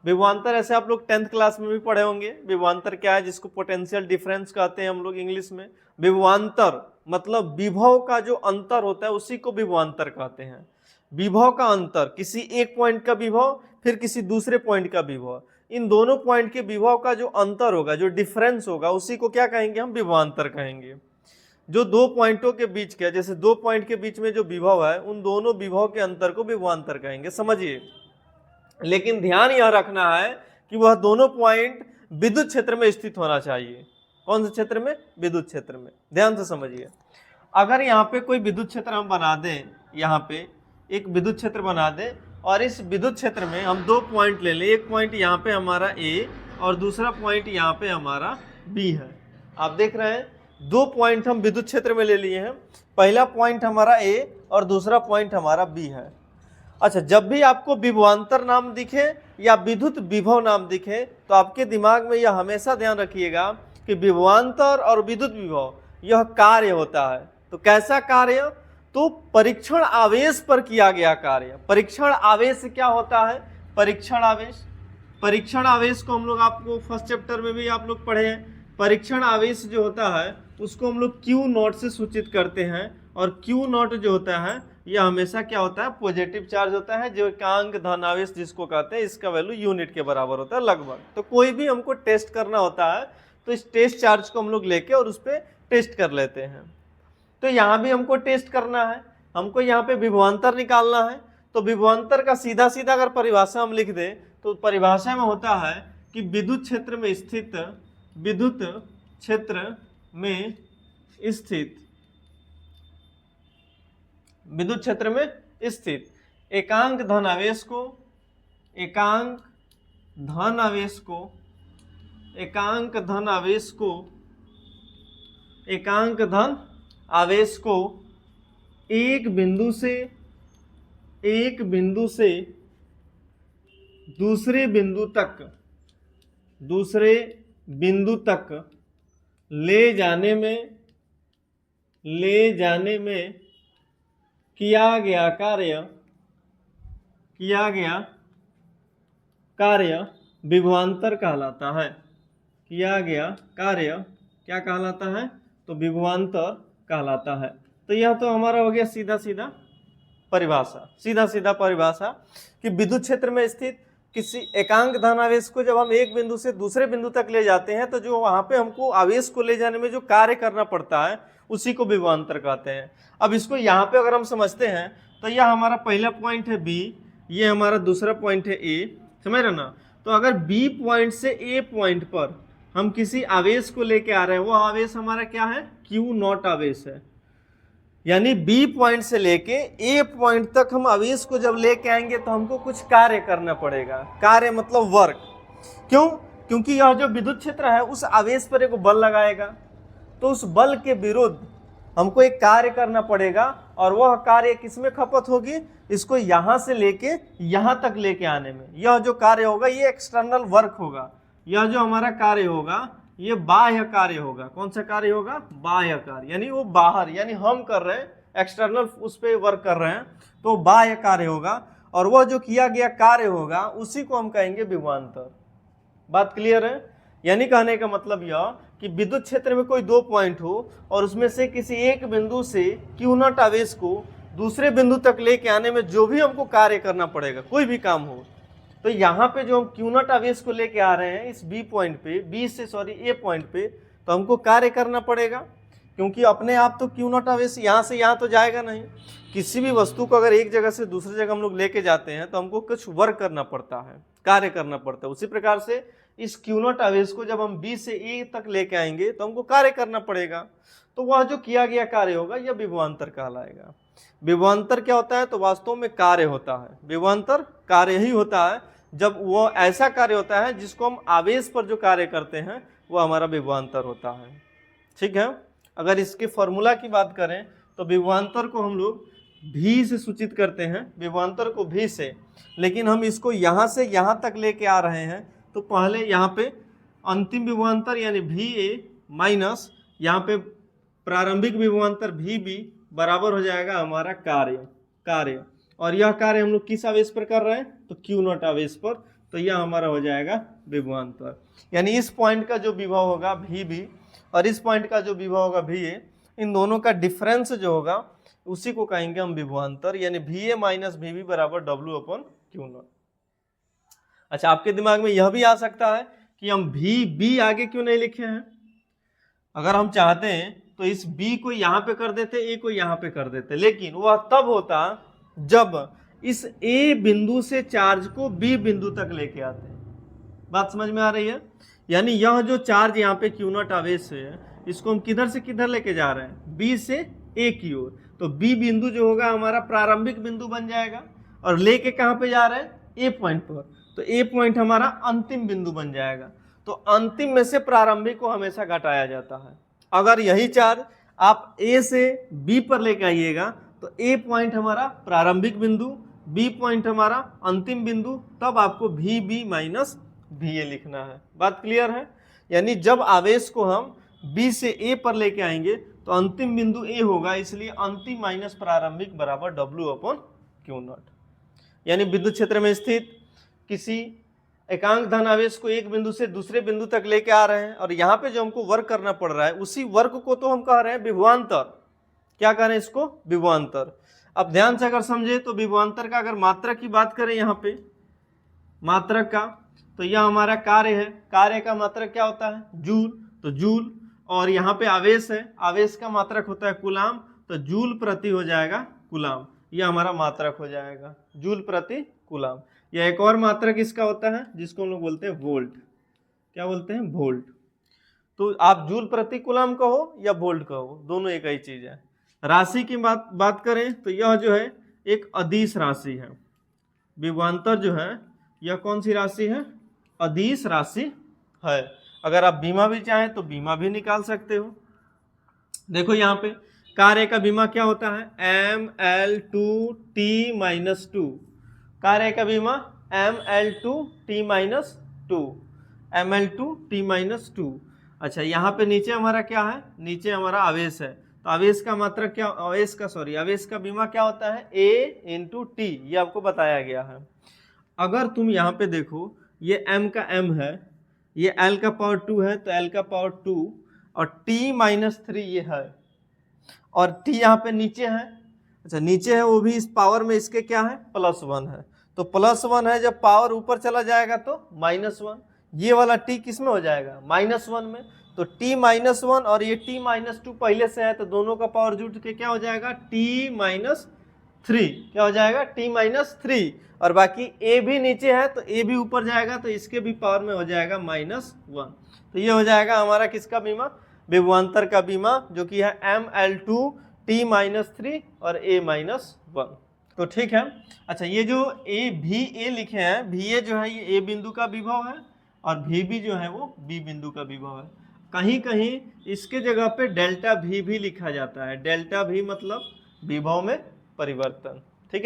विभवांतर ऐसे आप लोग 10th क्लास में भी पढ़े होंगे। विभवांतर क्या है, जिसको पोटेंशियल डिफरेंस कहते हैं हम लोग इंग्लिश में। विभवांतर मतलब विभव का जो अंतर होता है उसी को विभवांतर कहते हैं। विभव का अंतर, किसी एक पॉइंट का विभव फिर किसी दूसरे पॉइंट का विभव, इन दोनों पॉइंट के विभव का जो अंतर होगा, जो डिफरेंस होगा, उसी को क्या कहेंगे, हम विभवांतर कहेंगे। जो दो पॉइंटों के बीच का, जैसे दो पॉइंट के बीच में जो विभव है, उन दोनों विभव के अंतर को विभवांतर कहेंगे, समझिए। लेकिन ध्यान यह रखना है कि वह दोनों पॉइंट विद्युत क्षेत्र में स्थित होना चाहिए। कौन से क्षेत्र में? विद्युत क्षेत्र में। ध्यान से समझिए। अगर यहाँ पे कोई विद्युत क्षेत्र हम बना दें, यहाँ पे एक विद्युत क्षेत्र बना दें और इस विद्युत क्षेत्र में हम दो पॉइंट ले लें, एक पॉइंट यहाँ पे हमारा ए और दूसरा पॉइंट यहाँ पे हमारा बी है। आप देख रहे हैं दो पॉइंट हम विद्युत क्षेत्र में ले लिए हैं, पहला पॉइंट हमारा ए और दूसरा पॉइंट हमारा बी है। अच्छा, जब भी आपको विभवांतर नाम दिखे या विद्युत विभव नाम दिखे तो आपके दिमाग में यह हमेशा ध्यान रखिएगा कि विभवांतर और विद्युत विभव यह कार्य होता है। तो कैसा कार्य? तो परीक्षण आवेश पर किया गया कार्य। परीक्षण आवेश क्या होता है? परीक्षण आवेश, परीक्षण आवेश को हम लोग आपको फर्स्ट चैप्टर में भी आप लोग पढ़े हैं। परीक्षण आवेश जो होता है उसको हम लोग क्यू नॉट से सूचित करते हैं, और क्यू नॉट जो होता है यह हमेशा क्या होता है? पॉजिटिव चार्ज होता है, जो एकांक धन आवेश जिसको कहते हैं, इसका वैल्यू यूनिट के बराबर होता है लगभग। तो कोई भी हमको टेस्ट करना होता है तो इस टेस्ट चार्ज को हम लोग लेके और उस पर टेस्ट कर लेते हैं। तो यहाँ भी हमको टेस्ट करना है, हमको यहाँ पे विभवांतर निकालना है। तो विभवांतर का सीधा सीधा अगर परिभाषा हम लिख दें तो परिभाषा में होता है कि विद्युत क्षेत्र में स्थित, विद्युत क्षेत्र में स्थित, विद्युत क्षेत्र में स्थित एकांक धन आवेश को, एकांक धन आवेश को, एकांक धन आवेश को, एकांक धन आवेश को एक बिंदु से दूसरे बिंदु तक, दूसरे बिंदु तक ले जाने में किया गया कार्य विभवांतर कहलाता है। किया गया कार्य क्या कहलाता है? तो विभवांतर कहलाता है। तो यह तो हमारा हो गया सीधा सीधा परिभाषा कि विद्युत क्षेत्र में स्थित किसी एकांक धन आवेश को जब हम एक बिंदु से दूसरे बिंदु तक ले जाते हैं तो जो वहां पे हमको आवेश को ले जाने में जो कार्य करना पड़ता है उसी को विभवांतर कहते हैं। अब इसको यहाँ पे अगर हम समझते हैं तो यह हमारा पहला पॉइंट है बी, ये हमारा दूसरा पॉइंट है ए, समझ रहे ना। तो अगर बी पॉइंट से ए पॉइंट पर हम किसी आवेश को लेके आ रहे हैं, वो आवेश हमारा क्या है? क्यू नॉट आवेश है। यानी बी पॉइंट से लेके ए पॉइंट तक हम आवेश को जब लेके आएंगे तो हमको कुछ कार्य करना पड़ेगा। कार्य मतलब वर्क। क्यों? क्योंकि यह जो विद्युत क्षेत्र है उस आवेश पर एक बल लगाएगा, तो उस बल के विरुद्ध हमको एक कार्य करना पड़ेगा, और वह कार्य किसमें खपत होगी? इसको यहां से लेके यहां तक लेके आने में। यह जो कार्य होगा ये एक्सटर्नल वर्क होगा। यह जो हमारा कार्य होगा ये बाह्य कार्य होगा। कौन सा कार्य होगा? बाह्य कार्य, यानी वो बाहर, यानी हम कर रहे हैं एक्सटर्नल, उस पर वर्क कर रहे हैं, तो बाह्य कार्य होगा। और वह जो किया गया कार्य होगा उसी को हम कहेंगे विभवांतर। बात क्लियर है? यानी कहने का मतलब यह कि विद्युत क्षेत्र में कोई दो पॉइंट हो और उसमें से किसी एक बिंदु से क्यू नॉट आवेश को दूसरे बिंदु तक लेके आने में जो भी हमको कार्य करना पड़ेगा, कोई भी काम हो, तो यहाँ पे जो हम क्यू नॉट आवेश को लेके आ रहे हैं इस बी पॉइंट पे, ए पॉइंट पे, तो हमको कार्य करना पड़ेगा। क्योंकि अपने आप तो क्यू नॉट आवेश यहाँ से यहाँ तो जाएगा नहीं। किसी भी वस्तु को अगर एक जगह से दूसरी जगह हम लोग लेके जाते हैं तो हमको कुछ वर्क करना पड़ता है, कार्य करना पड़ता है। उसी प्रकार से इस क्यू नॉट आवेश को जब हम बी से ए तक लेके आएंगे तो हमको कार्य करना पड़ेगा। तो वह जो किया गया कार्य होगा यह विभवांतर कहलाएगा। विभवांतर क्या होता है? तो वास्तव में कार्य होता है। विभवांतर कार्य ही होता है। जब वो ऐसा कार्य होता है जिसको हम आवेश पर जो कार्य करते हैं वो हमारा विभवांतर होता है। ठीक है। अगर इसके फॉर्मूला की बात करें तो विभवांतर को हम लोग भी से सूचित करते हैं, विभवांतर को भी से, लेकिन हम इसको यहाँ से यहाँ तक लेके आ रहे हैं। तो पहले यहाँ पे अंतिम विभवांतर यानी भी ए माइनस यहाँ पे प्रारंभिक विभवांतर भी बी बराबर हो जाएगा हमारा कार्य। और यह कार्य हम लोग किस आवेश पर कर रहे हैं? तो क्यू नॉट आवेश पर। तो यह हमारा हो जाएगा विभवांतर। यानी इस पॉइंट का जो विभव होगा VB और इस पॉइंट का जो विभव होगा VA, इन दोनों का डिफरेंस जो होगा उसी को कहेंगे हम विभवांतर, यानी VA माइनस VB बराबर W/Q0। अच्छा, आपके दिमाग में यह भी आ सकता है कि हम VB आगे क्यों नहीं लिखे हैं। अगर हम चाहते हैं तो इस B को यहाँ पे कर देते, A को यहाँ पे कर देते, लेकिन वह तब होता जब इस A बिंदु से चार्ज को B बिंदु तक लेके आते हैं। बात समझ में आ रही है? यानी यह जो चार्ज यहाँ पे Q0 आवेश है, इसको हम किधर से किधर लेके जा रहे हैं, B से A की ओर। तो B बिंदु जो होगा हमारा प्रारंभिक बिंदु बन जाएगा, और लेके कहाँ पे जा रहे हैं, A पॉइंट पर। तो A पॉइंट हमारा अंतिम बिंदु बन जाएगा। तो अंतिम में से प्रारंभिक को हमेशा घटाया जाता है। अगर यही चार्ज आप A से B पर लेके आइएगा तो A पॉइंट हमारा प्रारंभिक बिंदु, B पॉइंट हमारा अंतिम बिंदु, तब आपको VB माइनस VA लिखना है। बात क्लियर है? यानी जब आवेश को हम B से A पर लेके आएंगे तो अंतिम बिंदु A होगा, इसलिए अंतिम माइनस प्रारंभिक बराबर W/Q0। यानी विद्युत क्षेत्र में स्थित किसी एकांक धनावेश को एक बिंदु से दूसरे बिंदु तक लेके आ रहे हैं, और यहाँ पे जो हमको वर्क करना पड़ रहा है उसी वर्क को तो हम कह रहे हैं विभवांतर। क्या कह रहे हैं इसको? विभवांतर। अब ध्यान से अगर समझे तो विभवांतर का अगर मात्रक की बात करें, यहाँ पे मात्रक का, तो यह हमारा कार्य है। कार्य का मात्रक क्या होता है? जूल। तो जूल, और यहाँ पे आवेश है, आवेश का मात्रक होता है कूलाम, तो जूल प्रति हो जाएगा कूलाम। यह हमारा मात्रक हो जाएगा, जूल प्रति कूलाम। या एक और मात्रक इसका होता है जिसको हम लोग बोलते हैं वोल्ट। क्या बोलते हैं? वोल्ट। तो आप जूल प्रति कूलाम कहो या वोल्ट कहो, दोनों एक ही चीज है। राशि की बात करें तो यह जो है एक अदिश राशि है। विभवांतर जो है यह कौन सी राशि है? अदिश राशि है। अगर आप बीमा भी चाहें तो बीमा भी निकाल सकते हो। देखो यहाँ पे कार्य का बीमा क्या होता है? ML2T-2। कार्य का बीमा ML2T-2, ML2T-2। अच्छा, यहाँ पे नीचे हमारा क्या है? नीचे हमारा आवेश है। तो आवेश का मात्रक क्या, आवेश का बीमा क्या होता है? A/T। ये आपको बताया गया है। अगर तुम यहाँ पे देखो, ये M का M है, ये L का पावर 2 है, तो L का पावर 2, और T-3 ये है, और T यहाँ पे नीचे है। अच्छा, नीचे है वो भी इस पावर में इसके क्या है? +1 है। तो +1 है, जब पावर ऊपर चला जाएगा तो -1। ये वाला T किस में हो जाएगा? -1 में। तो T-1 और ये T-2 पहले से है, तो दोनों का पावर जुट के क्या हो जाएगा? T-3। क्या हो जाएगा? T-3। और बाकी A भी नीचे है तो A भी ऊपर जाएगा, तो इसके भी पावर में हो जाएगा -1। तो ये हो जाएगा हमारा किसका बीमा? विभवांतर का बीमा, जो कि है ML2T-3 और A-1। तो ठीक है। अच्छा, ये जो VA लिखे हैं, VA जो है ये A बिंदु का विभव है, और VB जो है वो B बिंदु का विभव है। कहीं कहीं इसके जगह पे ΔV भी लिखा जाता है। ΔV मतलब विभव में परिवर्तन।